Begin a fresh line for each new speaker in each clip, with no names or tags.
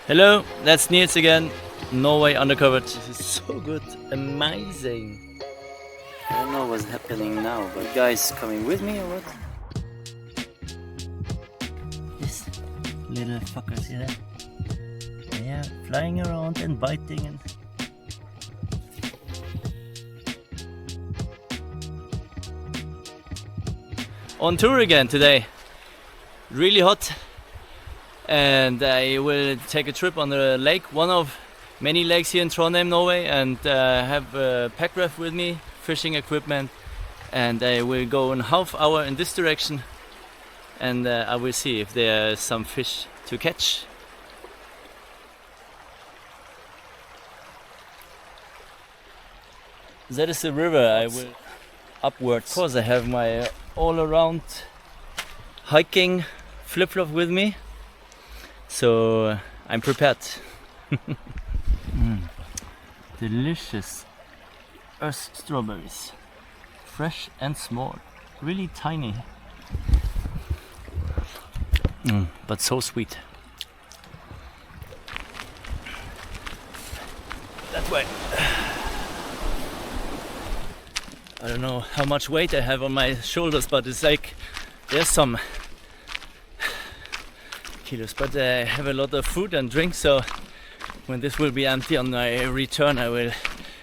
Hello, that's Niels again. Norway undercover. This is so good, amazing. I don't know what's happening now, but guys, coming with me or what? This little fuckers, see that? Yeah, flying around and biting and. On tour again today. Really hot. And I will take a trip on the lake, one of many lakes here in Trondheim, Norway, and have a packraft with me, fishing equipment, and I will go in half hour in this direction, and I will see if there are some fish to catch. That is the river. I will upwards. Of course, I have my all-around hiking flip-flop with me. So I'm prepared. Delicious earth strawberries, fresh and small, really tiny, but so sweet. That way. I don't know how much weight I have on my shoulders, but it's like there's some kilos, but I have a lot of food and drink, so when this will be empty on my return I will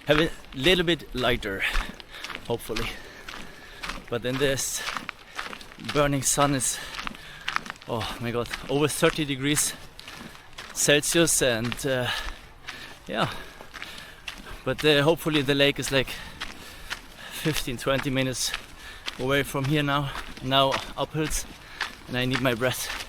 have it a little bit lighter, hopefully. But then this burning sun is, oh my god, over 30 degrees Celsius, and yeah, but hopefully the lake is like 15-20 minutes away from here now uphills, and I need my breath.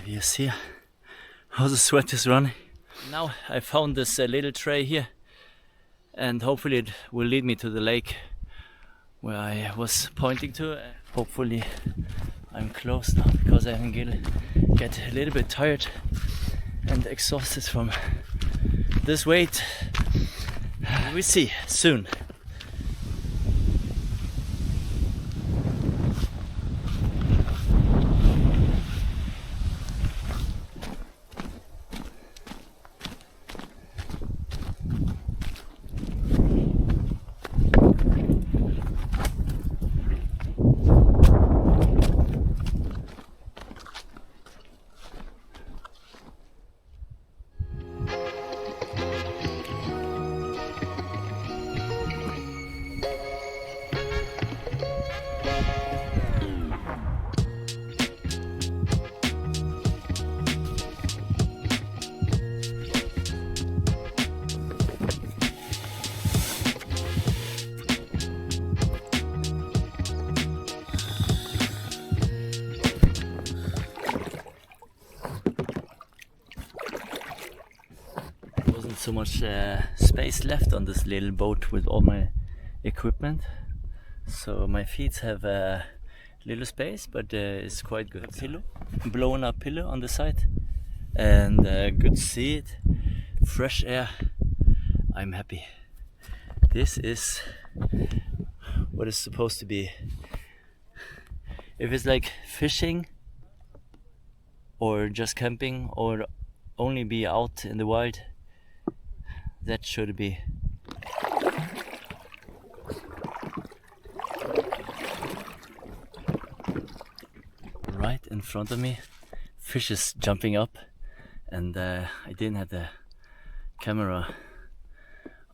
You see how the sweat is running. Now I found this little tray here, and hopefully it will lead me to the lake where I was pointing to. Hopefully I'm close now, because I can get a little bit tired and exhausted from this weight. We see soon. So much space left on this little boat with all my equipment, so my feet have a little space, but it's quite good. Pillow, blown up pillow on the side, and good to see it, fresh air. I'm happy. This is what it's supposed to be. If it's like fishing or just camping or only be out in the wild, that should be. Right in front of me, fish is jumping up, and I didn't have the camera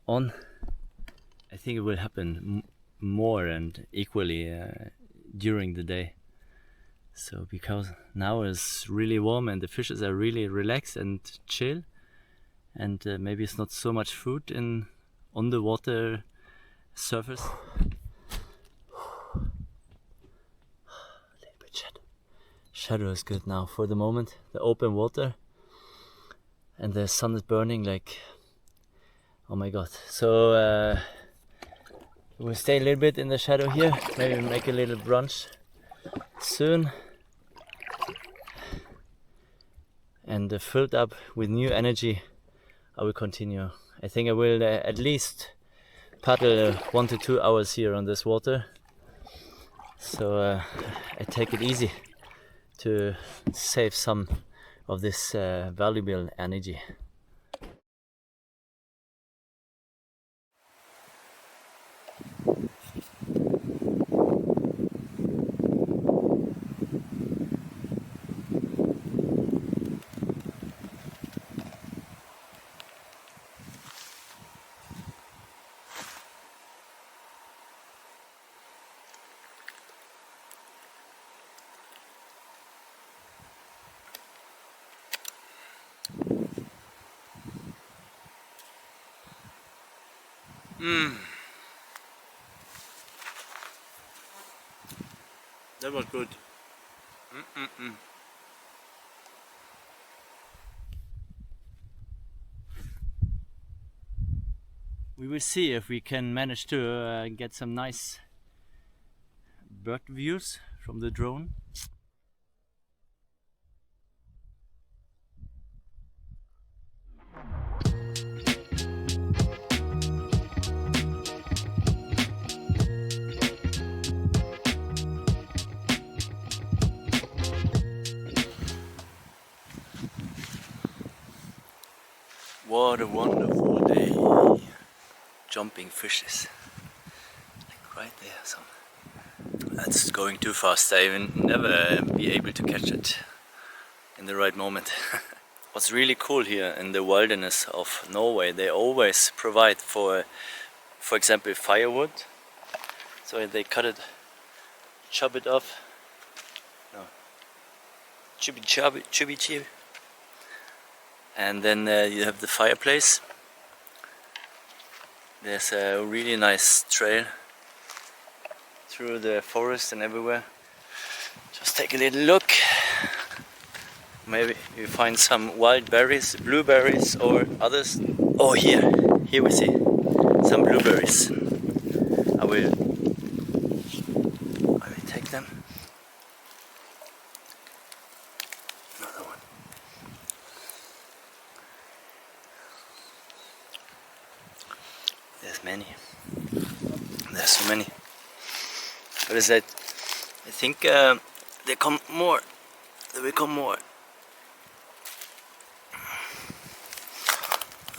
on. I think it will happen more and equally during the day. So because now it's really warm and the fishes are really relaxed and chill, and maybe it's not so much food on the water surface. A little bit shadow. Shadow is good now for the moment. The open water and the sun is burning like, oh my god. So we'll stay a little bit in the shadow here. Maybe make a little brunch soon. And filled up with new energy I will continue. I think I will at least paddle 1 to 2 hours here on this water. So I take it easy to save some of this valuable energy. That was good. We will see if we can manage to get some nice bird views from the drone. What a wonderful day. Jumping fishes. Like right there. Some. That's going too fast. I will never be able to catch it in the right moment. What's really cool here in the wilderness of Norway, they always provide for example, firewood. So they chop it off. No. Chubby. And then you have the fireplace. There's a really nice trail through the forest and everywhere. Just take a little look. Maybe you find some wild berries, blueberries or others. Oh, here we see some blueberries. I will take them. Another one. There's so many. What is that? I think there will come more.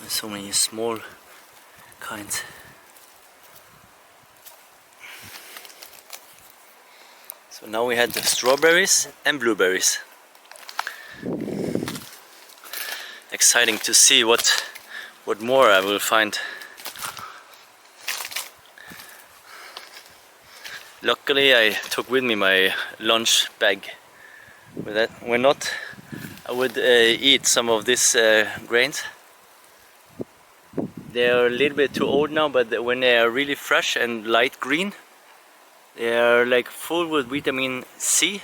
There's so many small kinds. So now we had the strawberries and blueberries. Exciting to see what more I will find. Luckily I took with me my lunch bag. With that, when not, I would eat some of these grains. They are a little bit too old now, but when they are really fresh and light green, they are like full with vitamin C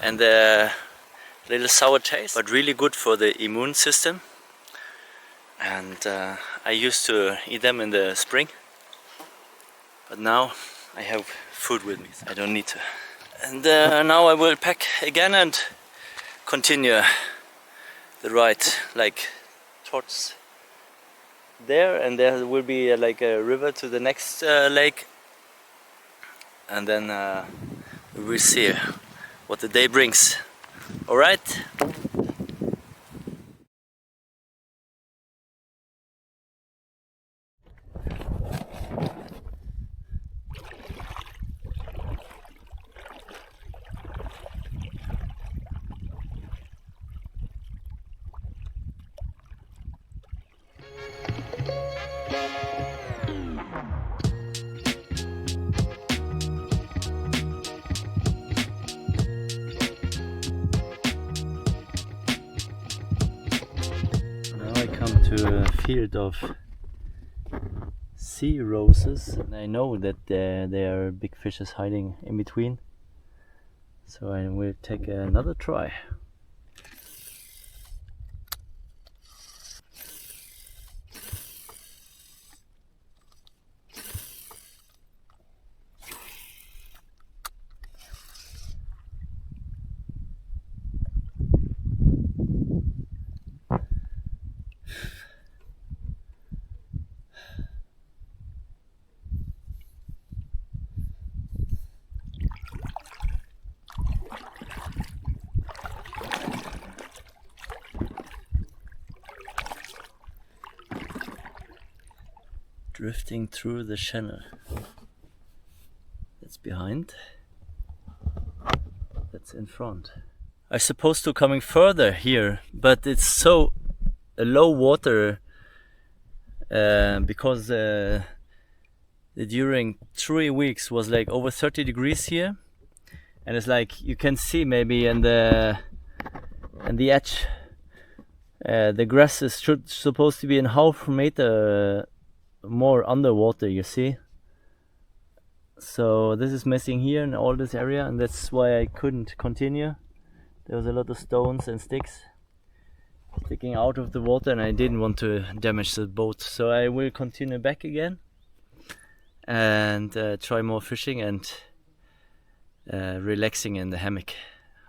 and a little sour taste, but really good for the immune system. And I used to eat them in the spring, but now I have food with me, so I don't need to. And now I will pack again and continue the ride, like towards there, and there will be like a river to the next lake, and then we will see what the day brings. All right. To a field of sea roses, and I know that there are big fishes hiding in between, so I will take another try. drifting through the channel. That's behind. That's in front. I supposed to coming further here, but it's so low water because during 3 weeks was like over 30 degrees here, and it's like you can see maybe in the edge the grass is supposed to be in half meter more underwater, you see. So this is missing here in all this area, and that's why I couldn't continue. There was a lot of stones and sticks sticking out of the water, and I didn't want to damage the boat, so I will continue back again and try more fishing and relaxing in the hammock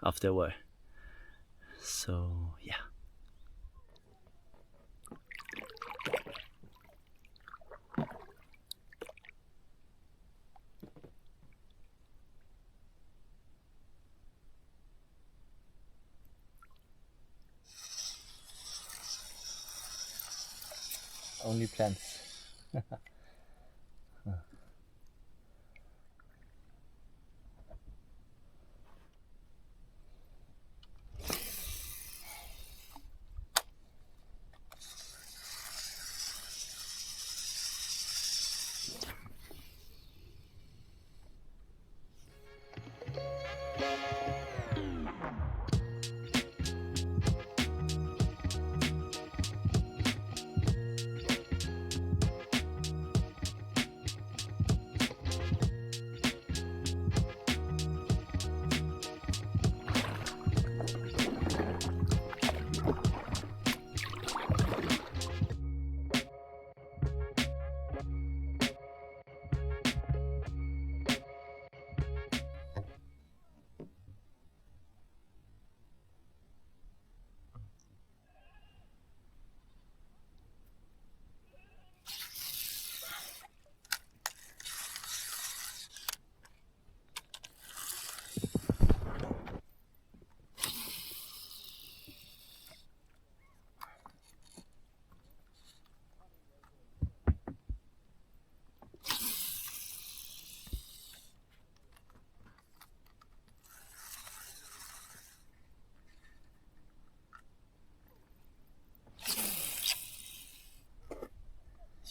after a while. So yeah. Only plants.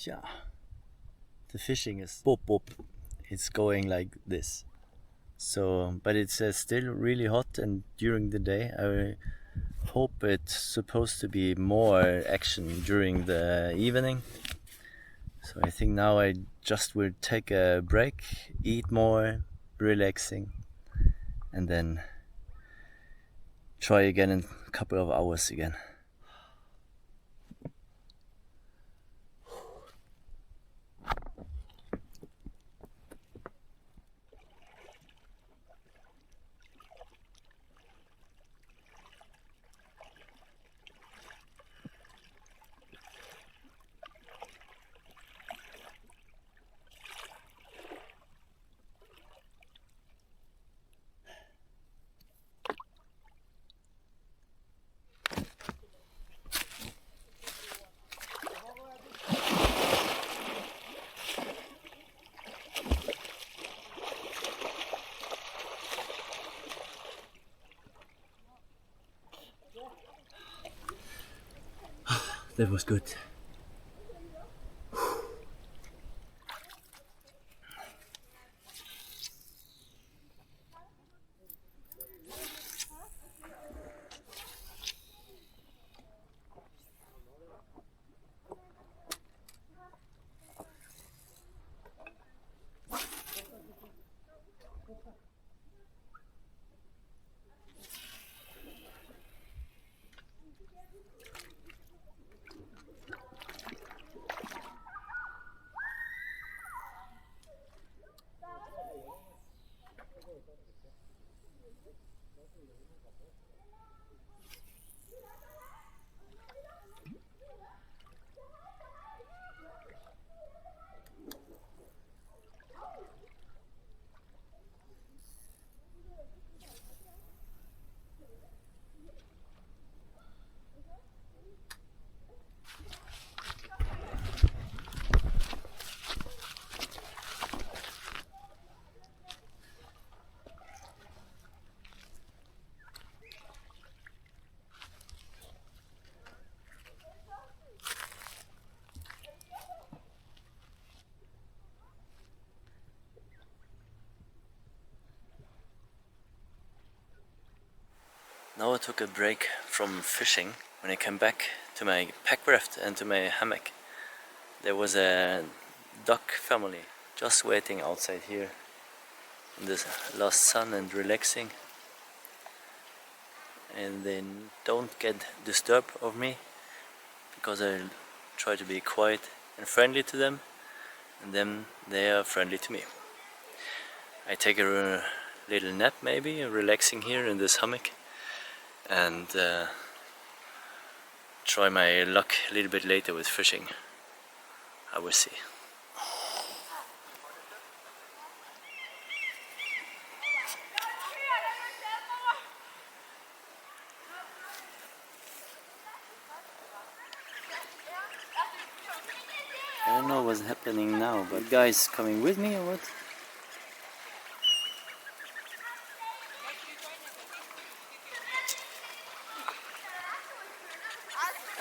Yeah, the fishing is boop boop. It's going like this. So, but it's still really hot, and during the day I hope it's supposed to be more action during the evening. So I think now I just will take a break, eat more, relaxing, and then try again in a couple of hours again. That was good. Now I took a break from fishing. When I came back to my packraft and to my hammock, there was a duck family just waiting outside here in the last sun and relaxing, and they don't get disturbed of me because I try to be quiet and friendly to them, and then they are friendly to me. I take a little nap, maybe relaxing here in this hammock, and try my luck a little bit later with fishing. I will see. I don't know what's happening now, but you guys coming with me or what?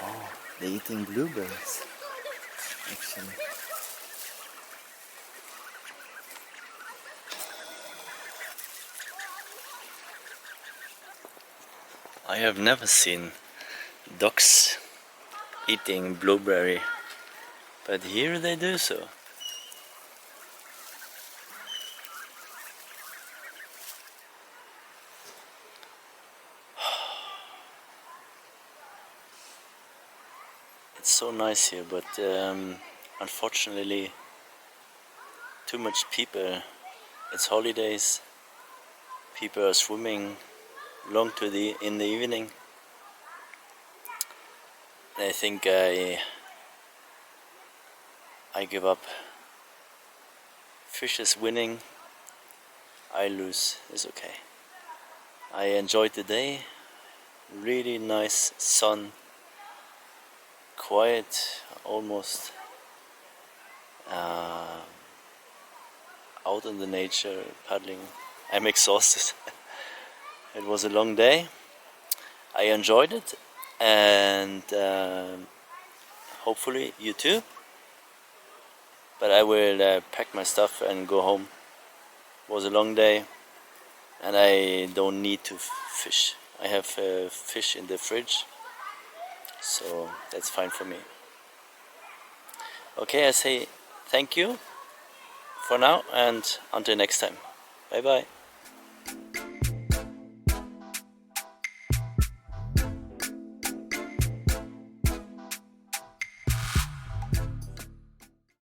Oh, they're eating blueberries, actually. I have never seen ducks eating blueberry, but here they do so. It's so nice here, but unfortunately too much people. It's holidays, people are swimming long in the evening. I think I give up. Fish is winning, I lose, it's okay. I enjoyed the day, really nice sun, quiet, almost out in the nature, paddling. I'm exhausted. It was a long day. I enjoyed it, and hopefully you too. But I will pack my stuff and go home. It was a long day, and I don't need to fish. I have fish in the fridge, so that's fine for me. Okay, I say thank you for now, and until next time. Bye bye.